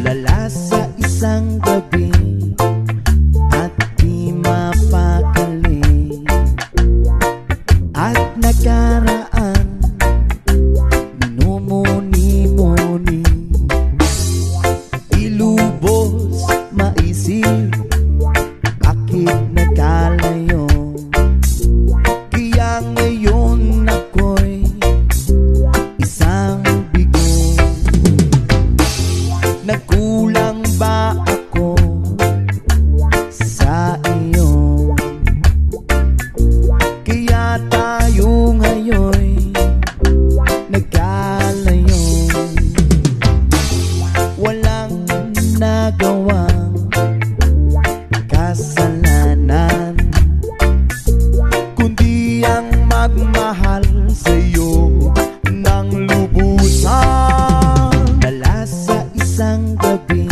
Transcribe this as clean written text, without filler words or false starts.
Tulala sa isang gabi at di mapakali, at nakaraan minumuni-muni, ilubos maisip bakit nagkalayo. Kaya ngayon ako'y isang bigo. Nagkulang ba ako sa iyo? Kaya tayo ngayon'y nagkalayo. Walang nagawang kasalanan, kundi ang magmahal sa'yo ng lubusan. Dala sa isang gabi